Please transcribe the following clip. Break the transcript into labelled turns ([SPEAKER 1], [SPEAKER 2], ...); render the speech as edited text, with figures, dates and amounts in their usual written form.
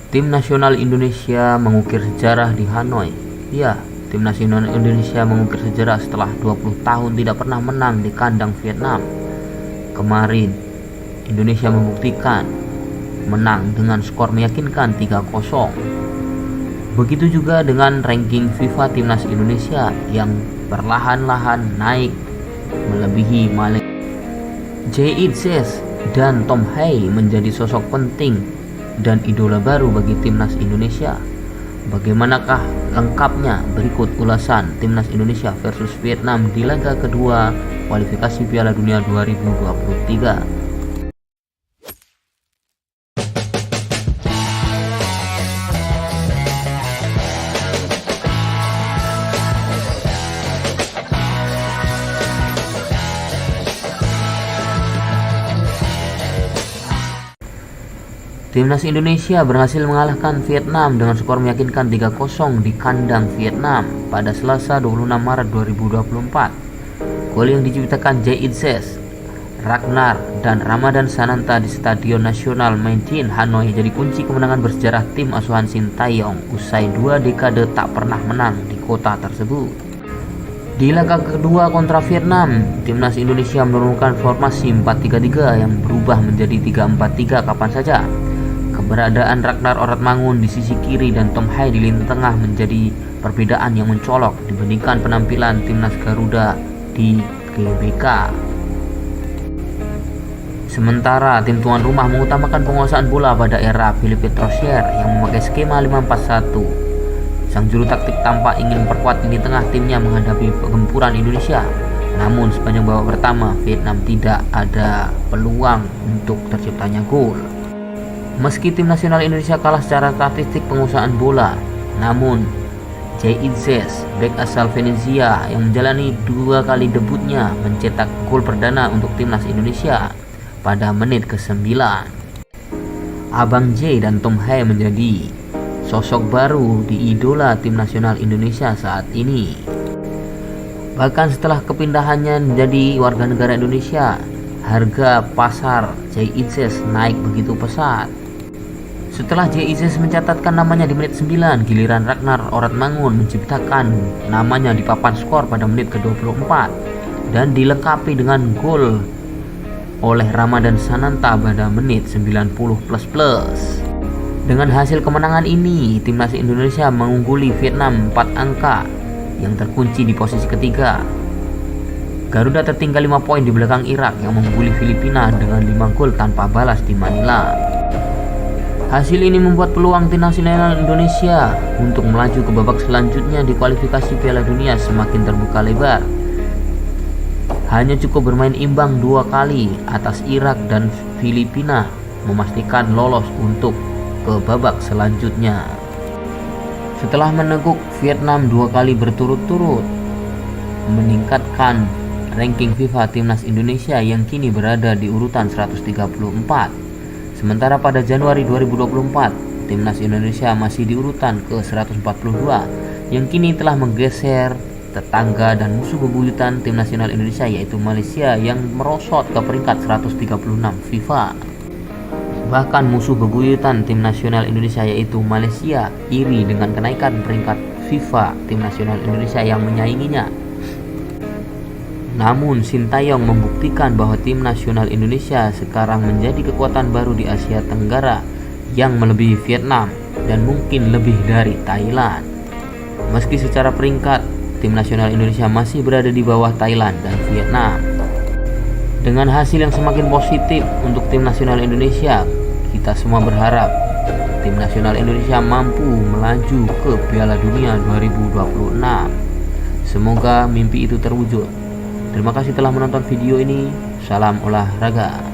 [SPEAKER 1] Tim nasional Indonesia mengukir sejarah di Hanoi. Ya, tim nasional Indonesia mengukir sejarah setelah 20 tahun tidak pernah menang di kandang Vietnam. Kemarin, Indonesia membuktikan menang dengan skor meyakinkan 3-0. Begitu juga dengan ranking FIFA Timnas Indonesia yang perlahan-lahan naik melebihi Malaysia. Jay Itzes dan Tom Hai menjadi sosok penting dan idola baru bagi Timnas Indonesia. Bagaimanakah lengkapnya? Berikut ulasan Timnas Indonesia versus Vietnam di laga kedua kualifikasi Piala Dunia 2023. Timnas Indonesia berhasil mengalahkan Vietnam dengan skor meyakinkan 3-0 di kandang Vietnam pada Selasa 26 Maret 2024. Gol yang diciptakan Jay Itzes, Ragnar, dan Ramadan Sananta di Stadion Nasional Mae Dien, Hanoi jadi kunci kemenangan bersejarah tim asuhan Sintayong usai 2 dekade tak pernah menang di kota tersebut. Di laga kedua kontra Vietnam, Timnas Indonesia menurunkan formasi 4-3-3 yang berubah menjadi 3-4-3 kapan saja. Keberadaan Ragnar Oratmangun di sisi kiri dan Tom Hai di lini tengah menjadi perbedaan yang mencolok dibandingkan penampilan Timnas Garuda di GBK. Sementara tim tuan rumah mengutamakan penguasaan bola pada era Philippe Troussier yang memakai skema 5-4-1. Sang juru taktik tampak ingin memperkuat lini tengah timnya menghadapi gempuran Indonesia. Namun sepanjang babak pertama, Vietnam tidak ada peluang untuk terciptanya gol. Meski tim nasional Indonesia kalah secara statistik penguasaan bola, namun Jay Itzes, bek asal Venezia yang menjalani 2 kali debutnya, mencetak gol perdana untuk timnas Indonesia pada menit ke-9. Abang Jay dan Tom Hai menjadi sosok baru di idola tim nasional Indonesia saat ini. Bahkan setelah kepindahannya menjadi warga negara Indonesia, harga pasar Jay Itzes naik begitu pesat. Setelah Jay Itzes mencatatkan namanya di menit 9, giliran Ragnar Oratmangun menciptakan namanya di papan skor pada menit ke-24 dan dilengkapi dengan gol oleh Ramadan Sananta pada menit 90++. Dengan hasil kemenangan ini, timnas Indonesia mengungguli Vietnam 4 angka yang terkunci di posisi ketiga. Garuda tertinggal 5 poin di belakang Irak yang mengungguli Filipina dengan 5 gol tanpa balas di Manila. Hasil ini membuat peluang tim nasional Indonesia untuk melaju ke babak selanjutnya di kualifikasi Piala Dunia semakin terbuka lebar. Hanya cukup bermain imbang 2 kali atas Irak dan Filipina memastikan lolos untuk ke babak selanjutnya. Setelah meneguk Vietnam 2 kali berturut-turut, meningkatkan ranking FIFA Timnas Indonesia yang kini berada di urutan 134. Sementara pada Januari 2024, Timnas Indonesia masih di urutan ke-142 yang kini telah menggeser tetangga dan musuh bebuyutan tim nasional Indonesia yaitu Malaysia yang merosot ke peringkat 136 FIFA. Bahkan musuh bebuyutan tim nasional Indonesia yaitu Malaysia iri dengan kenaikan peringkat FIFA tim nasional Indonesia yang menyainginya. Namun Sintayong membuktikan bahwa tim nasional Indonesia sekarang menjadi kekuatan baru di Asia Tenggara yang melebihi Vietnam dan mungkin lebih dari Thailand. Meski secara peringkat tim nasional Indonesia masih berada di bawah Thailand dan Vietnam. Dengan hasil yang semakin positif untuk tim nasional Indonesia, kita semua berharap tim nasional Indonesia mampu melaju ke Piala Dunia 2026. Semoga mimpi itu terwujud. Terima kasih telah menonton video ini. Salam olahraga.